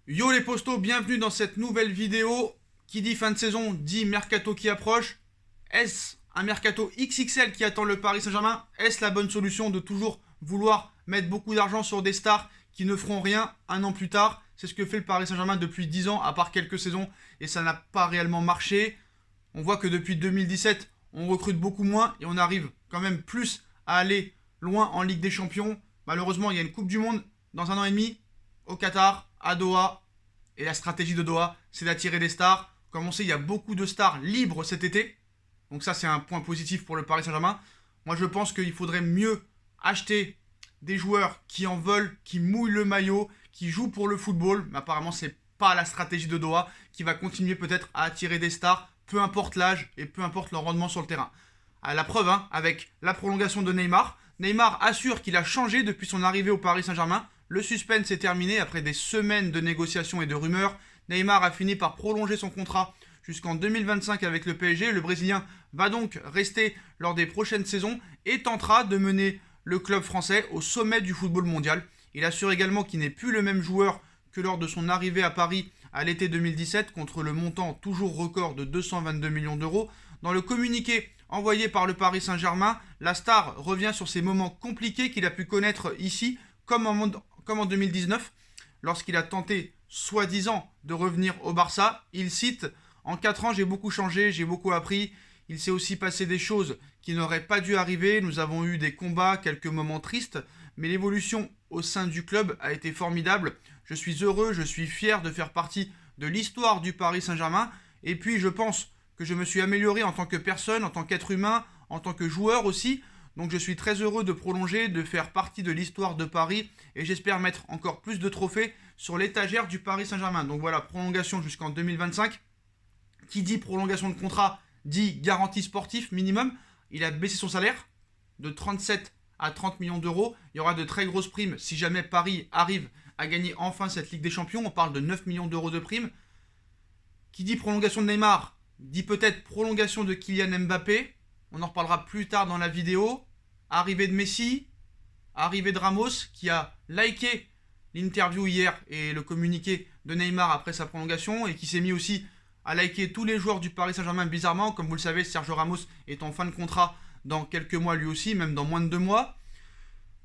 Yo les postos, bienvenue dans cette nouvelle vidéo. Qui dit fin de saison dit mercato qui approche. Est-ce un mercato XXL qui attend le Paris Saint-Germain? Est-ce la bonne solution de toujours vouloir mettre beaucoup d'argent sur des stars qui ne feront rien un an plus tard? C'est ce que fait le Paris Saint-Germain depuis 10 ans, à part quelques saisons, et ça n'a pas réellement marché. On voit que depuis 2017, on recrute beaucoup moins et on arrive quand même plus à aller loin en Ligue des Champions. Malheureusement, il y a une Coupe du Monde dans un an et demi au Qatar, à Doha. Et la stratégie de Doha, c'est d'attirer des stars. Comme on sait, il y a beaucoup de stars libres cet été. Donc ça, c'est un point positif pour le Paris Saint-Germain. Moi, je pense qu'il faudrait mieux acheter des joueurs qui en veulent, qui mouillent le maillot, qui jouent pour le football. Mais apparemment, c'est pas la stratégie de Doha qui va continuer peut-être à attirer des stars, peu importe l'âge et peu importe leur rendement sur le terrain. À la preuve, avec la prolongation de Neymar. Neymar assure qu'il a changé depuis son arrivée au Paris Saint-Germain. Le suspense est terminé après des semaines de négociations et de rumeurs. Neymar a fini par prolonger son contrat jusqu'en 2025 avec le PSG. Le Brésilien va donc rester lors des prochaines saisons et tentera de mener le club français au sommet du football mondial. Il assure également qu'il n'est plus le même joueur que lors de son arrivée à Paris à l'été 2017 contre le montant toujours record de 222 millions d'euros. Dans le communiqué envoyé par le Paris Saint-Germain, la star revient sur ces moments compliqués qu'il a pu connaître ici, comme en 2019, lorsqu'il a tenté, soi-disant, de revenir au Barça. Il cite: en 4 ans, j'ai beaucoup changé, j'ai beaucoup appris. Il s'est aussi passé des choses qui n'auraient pas dû arriver. Nous avons eu des combats, quelques moments tristes, mais l'évolution au sein du club a été formidable. Je suis heureux, je suis fier de faire partie de l'histoire du Paris Saint-Germain. Et puis, je pense que je me suis amélioré en tant que personne, en tant qu'être humain, en tant que joueur aussi. Donc je suis très heureux de prolonger, de faire partie de l'histoire de Paris et j'espère mettre encore plus de trophées sur l'étagère du Paris Saint-Germain. Donc voilà, prolongation jusqu'en 2025. Qui dit prolongation de contrat dit garantie sportive minimum. Il a baissé son salaire de 37 à 30 millions d'euros. Il y aura de très grosses primes si jamais Paris arrive à gagner enfin cette Ligue des Champions. On parle de 9 millions d'euros de primes. Qui dit prolongation de Neymar dit peut-être prolongation de Kylian Mbappé. On en reparlera plus tard dans la vidéo. Arrivée de Messi, arrivée de Ramos qui a liké l'interview hier et le communiqué de Neymar après sa prolongation et qui s'est mis aussi à liker tous les joueurs du Paris Saint-Germain bizarrement. Comme vous le savez, Sergio Ramos est en fin de contrat dans quelques mois lui aussi, même dans moins de 2 mois.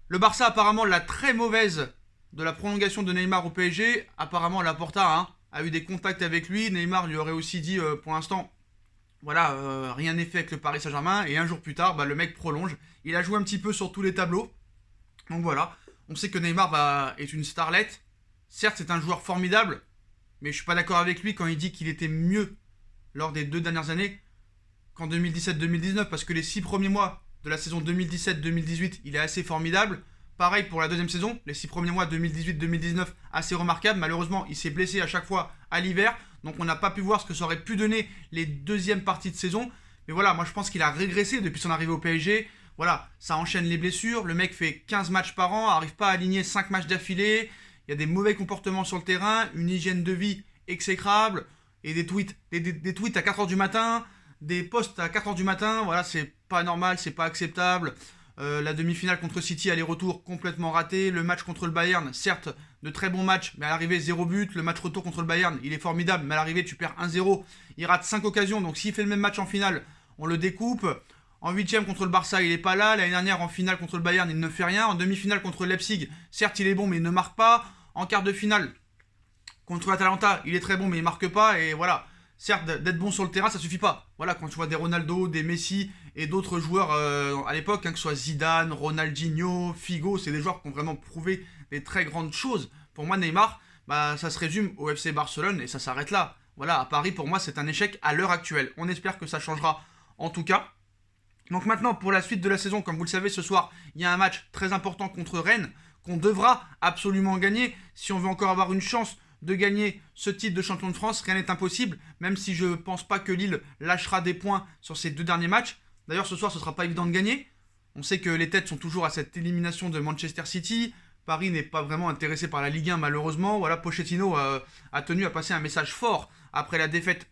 Le Barça apparemment la très mauvaise de la prolongation de Neymar au PSG. Apparemment Laporta a eu des contacts avec lui. Neymar lui aurait aussi dit pour l'instant voilà, rien n'est fait avec le Paris Saint-Germain. Et un jour plus tard, le mec prolonge. Il a joué un petit peu sur tous les tableaux. Donc voilà, on sait que Neymar est une starlette. Certes, c'est un joueur formidable, mais je suis pas d'accord avec lui quand il dit qu'il était mieux lors des 2 dernières années qu'en 2017-2019, parce que les 6 premiers mois de la saison 2017-2018, il est assez formidable. Pareil pour la deuxième saison, les 6 premiers mois 2018-2019, assez remarquable. Malheureusement, il s'est blessé à chaque fois à l'hiver, donc on n'a pas pu voir ce que ça aurait pu donner les deuxièmes parties de saison. Mais voilà, moi je pense qu'il a régressé depuis son arrivée au PSG. Voilà, ça enchaîne les blessures, le mec fait 15 matchs par an, arrive pas à aligner 5 matchs d'affilée, il y a des mauvais comportements sur le terrain, une hygiène de vie exécrable, et des tweets à 4h du matin, des posts à 4h du matin, voilà, c'est pas normal, c'est pas acceptable. La demi-finale contre City, aller-retour complètement raté. Le match contre le Bayern, certes, de très bons matchs, mais à l'arrivée, 0 but. Le match retour contre le Bayern, il est formidable, mais à l'arrivée, tu perds 1-0. Il rate 5 occasions, donc s'il fait le même match en finale, on le découpe. En 8ème contre le Barça, il est pas là. L'année dernière, en finale contre le Bayern, il ne fait rien. En demi-finale contre Leipzig, certes, il est bon, mais il ne marque pas. En quart de finale, contre l'Atalanta, il est très bon, mais il marque pas. Et voilà, certes, d'être bon sur le terrain, ça suffit pas. Voilà, quand tu vois des Ronaldo, des Messi et d'autres joueurs à l'époque, que ce soit Zidane, Ronaldinho, Figo, c'est des joueurs qui ont vraiment prouvé des très grandes choses. Pour moi, Neymar, ça se résume au FC Barcelone et ça s'arrête là. Voilà, à Paris, pour moi, c'est un échec à l'heure actuelle. On espère que ça changera en tout cas. Donc maintenant, pour la suite de la saison, comme vous le savez, ce soir, il y a un match très important contre Rennes qu'on devra absolument gagner si on veut encore avoir une chance de gagner ce titre de champion de France. Rien n'est impossible, même si je ne pense pas que Lille lâchera des points sur ces 2 derniers matchs. D'ailleurs, ce soir, ce ne sera pas évident de gagner. On sait que les têtes sont toujours à cette élimination de Manchester City. Paris n'est pas vraiment intéressé par la Ligue 1, malheureusement. Voilà, Pochettino a tenu à passer un message fort après la défaite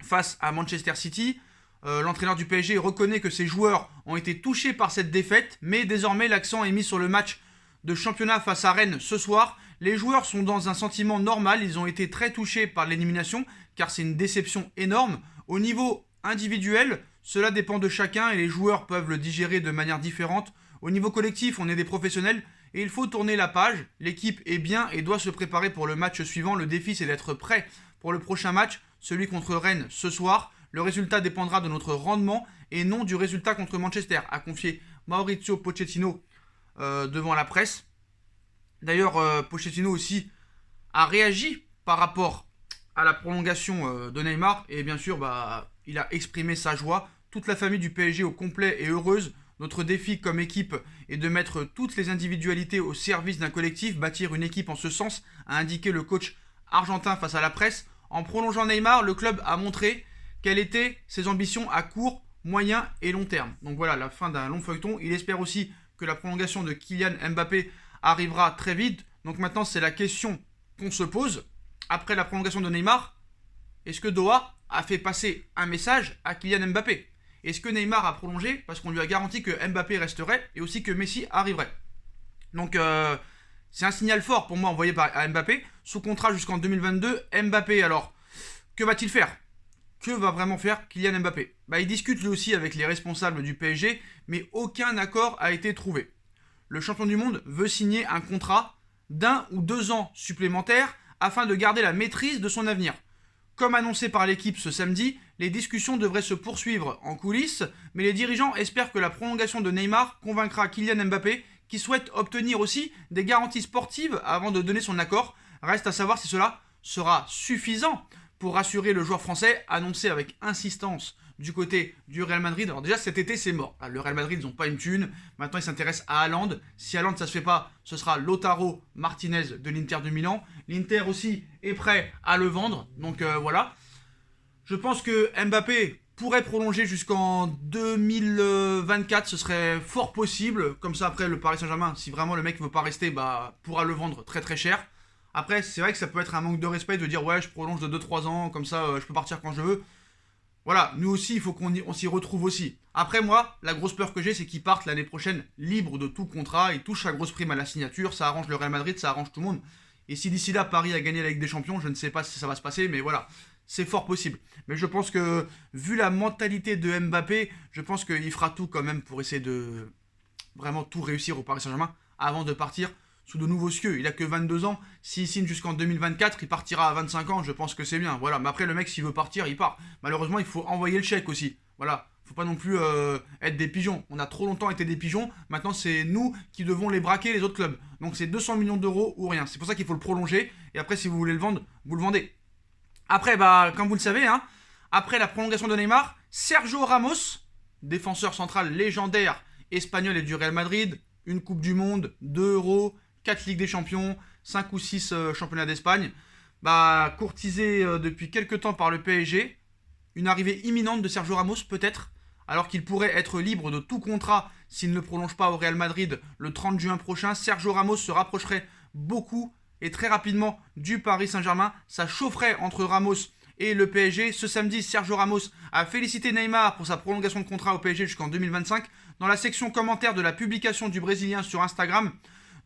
face à Manchester City. L'entraîneur du PSG reconnaît que ses joueurs ont été touchés par cette défaite, mais désormais l'accent est mis sur le match de championnat face à Rennes ce soir. Les joueurs sont dans un sentiment normal, ils ont été très touchés par l'élimination, car c'est une déception énorme. Au niveau individuel, cela dépend de chacun et les joueurs peuvent le digérer de manière différente. Au niveau collectif, on est des professionnels et il faut tourner la page. L'équipe est bien et doit se préparer pour le match suivant. Le défi, c'est d'être prêt pour le prochain match, celui contre Rennes ce soir. Le résultat dépendra de notre rendement et non du résultat contre Manchester, a confié Maurizio Pochettino devant la presse. D'ailleurs, Pochettino aussi a réagi par rapport à la prolongation de Neymar et bien sûr, il a exprimé sa joie. Toute la famille du PSG au complet est heureuse. Notre défi comme équipe est de mettre toutes les individualités au service d'un collectif, bâtir une équipe en ce sens, a indiqué le coach argentin face à la presse. En prolongeant Neymar, le club a montré quelles étaient ses ambitions à court, moyen et long terme. Donc voilà, la fin d'un long feuilleton. Il espère aussi que la prolongation de Kylian Mbappé arrivera très vite. Donc maintenant, c'est la question qu'on se pose. Après la prolongation de Neymar, est-ce que Doha a fait passer un message à Kylian Mbappé? Est-ce que Neymar a prolongé parce qu'on lui a garanti que Mbappé resterait et aussi que Messi arriverait? Donc c'est un signal fort pour moi envoyé par Mbappé. Sous contrat jusqu'en 2022, Mbappé, alors, que va-t-il faire? Que va vraiment faire Kylian Mbappé? Il discute lui aussi avec les responsables du PSG, mais aucun accord a été trouvé. Le champion du monde veut signer un contrat d'1 ou 2 ans supplémentaires afin de garder la maîtrise de son avenir. Comme annoncé par l'équipe ce samedi, les discussions devraient se poursuivre en coulisses, mais les dirigeants espèrent que la prolongation de Neymar convaincra Kylian Mbappé, qui souhaite obtenir aussi des garanties sportives avant de donner son accord. Reste à savoir si cela sera suffisant pour rassurer le joueur français, annoncé avec insistance du côté du Real Madrid. Alors déjà cet été c'est mort, le Real Madrid ils n'ont pas une thune, maintenant ils s'intéressent à Haaland. Si Haaland ça se fait pas, ce sera Lautaro Martinez de l'Inter de Milan. L'Inter aussi est prêt à le vendre, donc voilà. Je pense que Mbappé pourrait prolonger jusqu'en 2024, ce serait fort possible. Comme ça après le Paris Saint-Germain, si vraiment le mec ne veut pas rester, pourra le vendre très très cher. Après c'est vrai que ça peut être un manque de respect de dire ouais je prolonge de 2-3 ans, comme ça je peux partir quand je veux. Voilà, nous aussi, il faut qu'on s'y retrouve aussi. Après, moi, la grosse peur que j'ai, c'est qu'ils partent l'année prochaine libres de tout contrat. Ils touchent la grosse prime à la signature. Ça arrange le Real Madrid, ça arrange tout le monde. Et si d'ici là, Paris a gagné la Ligue des Champions, je ne sais pas si ça va se passer, mais voilà, c'est fort possible. Mais je pense que, vu la mentalité de Mbappé, je pense qu'il fera tout quand même pour essayer de vraiment tout réussir au Paris Saint-Germain avant de partir sous de nouveaux cieux. Il a que 22 ans. S'il signe jusqu'en 2024, il partira à 25 ans. Je pense que c'est bien. Voilà. Mais après, le mec, s'il veut partir, il part. Malheureusement, il faut envoyer le chèque aussi. Voilà. Faut pas non plus être des pigeons. On a trop longtemps été des pigeons. Maintenant, c'est nous qui devons les braquer, les autres clubs. Donc, c'est 200 millions d'euros ou rien. C'est pour ça qu'il faut le prolonger. Et après, si vous voulez le vendre, vous le vendez. Après, comme vous le savez, après la prolongation de Neymar, Sergio Ramos, défenseur central légendaire espagnol et du Real Madrid, une Coupe du Monde, 2 euros, 4 Ligues des Champions, 5 ou 6 championnats d'Espagne, courtisé depuis quelques temps par le PSG. Une arrivée imminente de Sergio Ramos peut-être, alors qu'il pourrait être libre de tout contrat s'il ne prolonge pas au Real Madrid le 30 juin prochain. Sergio Ramos se rapprocherait beaucoup et très rapidement du Paris Saint-Germain. Ça chaufferait entre Ramos et le PSG. Ce samedi, Sergio Ramos a félicité Neymar pour sa prolongation de contrat au PSG jusqu'en 2025. Dans la section commentaires de la publication du Brésilien sur Instagram,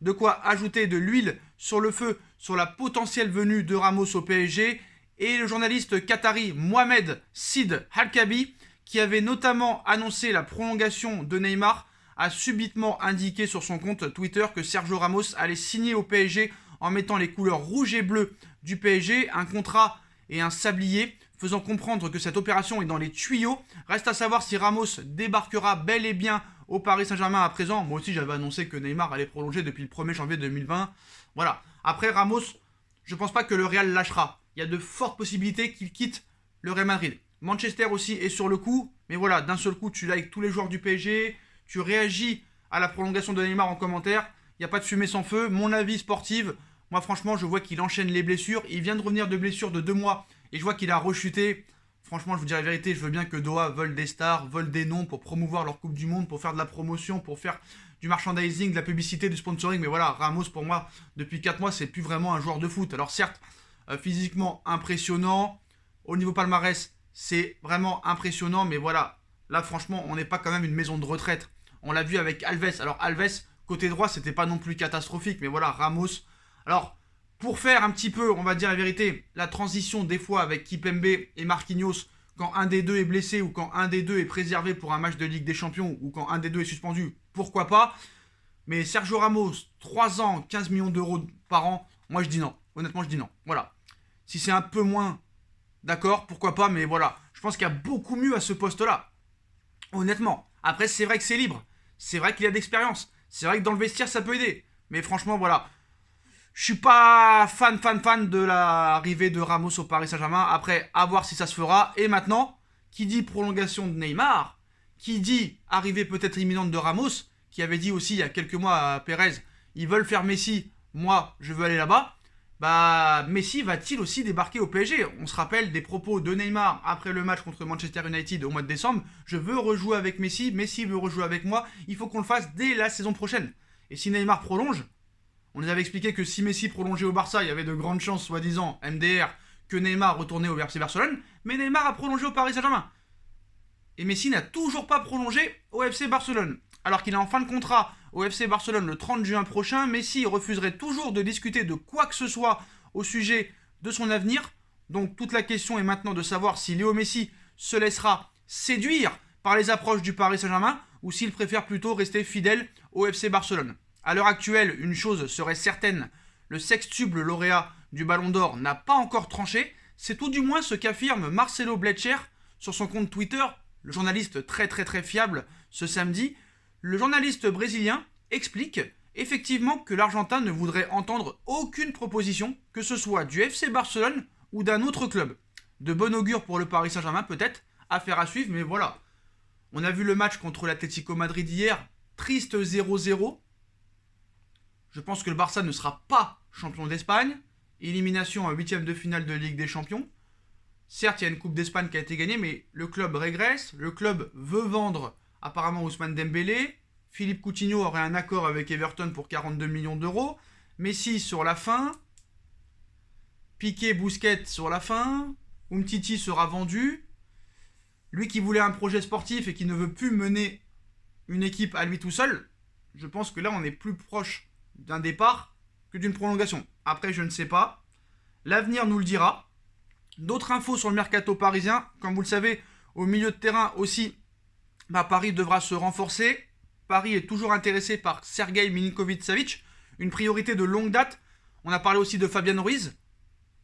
de quoi ajouter de l'huile sur le feu sur la potentielle venue de Ramos au PSG. Et le journaliste qatari Mohamed Sid Halkabi, qui avait notamment annoncé la prolongation de Neymar, a subitement indiqué sur son compte Twitter que Sergio Ramos allait signer au PSG en mettant les couleurs rouge et bleu du PSG, un contrat et un sablier, faisant comprendre que cette opération est dans les tuyaux. Reste à savoir si Ramos débarquera bel et bien au Paris Saint-Germain à présent. Moi aussi, j'avais annoncé que Neymar allait prolonger depuis le 1er janvier 2020. Voilà. Après, Ramos, je pense pas que le Real lâchera. Il y a de fortes possibilités qu'il quitte le Real Madrid. Manchester aussi est sur le coup. Mais voilà, d'un seul coup, tu likes tous les joueurs du PSG. Tu réagis à la prolongation de Neymar en commentaire. Il n'y a pas de fumée sans feu. Mon avis sportive, moi franchement, je vois qu'il enchaîne les blessures. Il vient de revenir de blessure de 2 mois. Et je vois qu'il a rechuté. Franchement, je vous dis la vérité, je veux bien que Doha vole des stars, vole des noms pour promouvoir leur Coupe du Monde, pour faire de la promotion, pour faire du merchandising, de la publicité, du sponsoring. Mais voilà, Ramos, pour moi, depuis 4 mois, c'est plus vraiment un joueur de foot. Alors certes, physiquement impressionnant, au niveau palmarès, c'est vraiment impressionnant. Mais voilà, là franchement, on n'est pas quand même une maison de retraite. On l'a vu avec Alves. Alors Alves, Côté droit, c'était pas non plus catastrophique, mais voilà, Ramos. Alors, pour faire un petit peu, on va dire la vérité, la transition des fois avec Kimpembe et Marquinhos, quand un des deux est blessé ou quand un des deux est préservé pour un match de Ligue des Champions ou quand un des deux est suspendu, pourquoi pas. Mais Sergio Ramos, 3 ans, 15 millions d'euros par an, moi je dis non. Honnêtement, je dis non. Voilà. Si c'est un peu moins, d'accord, pourquoi pas, mais voilà. Je pense qu'il y a beaucoup mieux à ce poste-là. Honnêtement. Après, c'est vrai que c'est libre. C'est vrai qu'il y a d'expérience. C'est vrai que dans le vestiaire, ça peut aider. Mais franchement, voilà. Je suis pas fan de l'arrivée de Ramos au Paris Saint-Germain. Après, à voir si ça se fera. Et maintenant, qui dit prolongation de Neymar, qui dit arrivée peut-être imminente de Ramos, qui avait dit aussi il y a quelques mois à Pérez, ils veulent faire Messi, moi je veux aller là-bas. Bah, Messi va-t-il aussi débarquer au PSG? On se rappelle des propos de Neymar après le match contre Manchester United au mois de décembre. Je veux rejouer avec Messi, Messi veut rejouer avec moi. Il faut qu'on le fasse dès la saison prochaine. Et si Neymar prolonge, on nous avait expliqué que si Messi prolongeait au Barça, il y avait de grandes chances, soi-disant, MDR, que Neymar retournait au FC Barcelone. Mais Neymar a prolongé au Paris Saint-Germain. Et Messi n'a toujours pas prolongé au FC Barcelone. Alors qu'il est en fin de contrat au FC Barcelone le 30 juin prochain, Messi refuserait toujours de discuter de quoi que ce soit au sujet de son avenir. Donc toute la question est maintenant de savoir si Léo Messi se laissera séduire par les approches du Paris Saint-Germain ou s'il préfère plutôt rester fidèle au FC Barcelone. À l'heure actuelle, une chose serait certaine, le sextuple lauréat du Ballon d'Or n'a pas encore tranché. C'est tout du moins ce qu'affirme Marcelo Blecher sur son compte Twitter, le journaliste très fiable ce samedi. Le journaliste brésilien explique effectivement que l'Argentin ne voudrait entendre aucune proposition, que ce soit du FC Barcelone ou d'un autre club. De bon augure pour le Paris Saint-Germain peut-être, affaire à suivre, mais voilà. On a vu le match contre l'Atlético Madrid hier, triste 0-0. Je pense que le Barça ne sera pas champion d'Espagne. Élimination en 8e de finale de Ligue des Champions. Certes, il y a une Coupe d'Espagne qui a été gagnée, mais le club régresse. Le club veut vendre apparemment Ousmane Dembélé. Philippe Coutinho aurait un accord avec Everton pour 42 millions d'euros. Messi sur la fin. Piqué, Busquets sur la fin. Umtiti sera vendu. Lui qui voulait un projet sportif et qui ne veut plus mener une équipe à lui tout seul, je pense que là on est plus proche d'un départ que d'une prolongation. Après, je ne sais pas. L'avenir nous le dira. D'autres infos sur le mercato parisien. Comme vous le savez, au milieu de terrain aussi, Paris devra se renforcer. Paris est toujours intéressé par Sergei Milinkovic-Savic, une priorité de longue date. On a parlé aussi de Fabian Ruiz,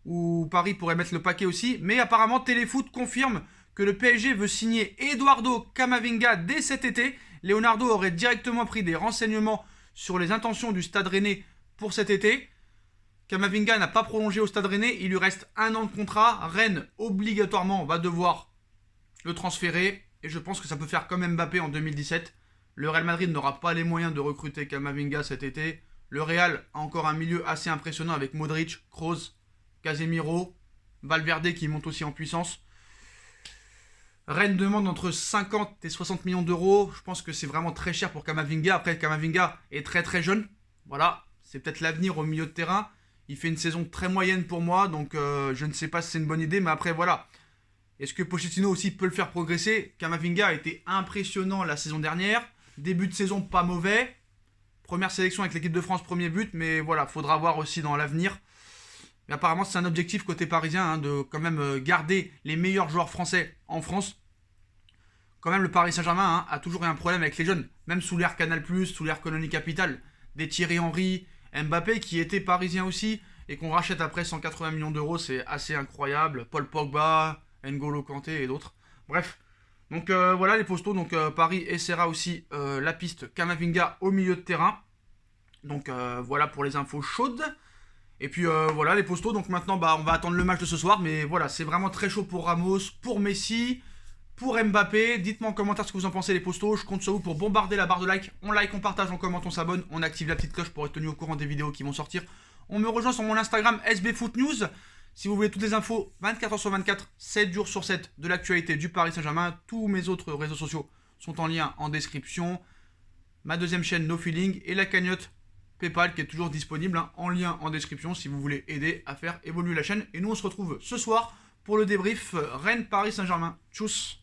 où Paris pourrait mettre le paquet aussi. Mais apparemment, Téléfoot confirme que le PSG veut signer Eduardo Camavinga dès cet été. Leonardo aurait directement pris des renseignements sur les intentions du Stade Rennais pour cet été. Camavinga n'a pas prolongé au Stade Rennais, il lui reste 1 an de contrat. Rennes, obligatoirement, va devoir le transférer. Et je pense que ça peut faire comme Mbappé en 2017. Le Real Madrid n'aura pas les moyens de recruter Camavinga cet été. Le Real a encore un milieu assez impressionnant avec Modric, Kroos, Casemiro, Valverde qui monte aussi en puissance. Rennes demande entre 50 et 60 millions d'euros. Je pense que c'est vraiment très cher pour Camavinga. Après, Camavinga est très jeune. Voilà, c'est peut-être l'avenir au milieu de terrain. Il fait une saison très moyenne pour moi, donc je ne sais pas si c'est une bonne idée. Mais après, voilà. Est-ce que Pochettino aussi peut le faire progresser? Camavinga a été impressionnant la saison dernière. Début de saison pas mauvais. Première sélection avec l'équipe de France, premier but. Mais voilà, faudra voir aussi dans l'avenir. Mais apparemment, c'est un objectif côté parisien de quand même garder les meilleurs joueurs français en France. Quand même, le Paris Saint-Germain a toujours eu un problème avec les jeunes. Même sous l'ère Canal+, sous l'ère Colonie Capital. Des Thierry Henry, Mbappé qui était parisien aussi et qu'on rachète après 180 millions d'euros, c'est assez incroyable. Paul Pogba, N'Golo Kanté et d'autres. Bref. Donc voilà les postos. Donc Paris essaiera aussi la piste Camavinga au milieu de terrain. Donc voilà pour les infos chaudes. Et puis voilà les postos, donc maintenant on va attendre le match de ce soir, mais voilà, c'est vraiment très chaud pour Ramos, pour Messi, pour Mbappé. Dites-moi en commentaire ce que vous en pensez les postos, je compte sur vous pour bombarder la barre de like. On like, on partage, on commente, on s'abonne, on active la petite cloche pour être tenu au courant des vidéos qui vont sortir. On me rejoint sur mon Instagram SBFootNews, si vous voulez toutes les infos 24h sur 24, 7 jours sur 7 de l'actualité du Paris Saint-Germain. Tous mes autres réseaux sociaux sont en lien en description. Ma deuxième chaîne No Feeling et la cagnotte PayPal qui est toujours disponible en lien en description si vous voulez aider à faire évoluer la chaîne. Et nous on se retrouve ce soir pour le débrief Rennes-Paris Saint-Germain. Tchuss.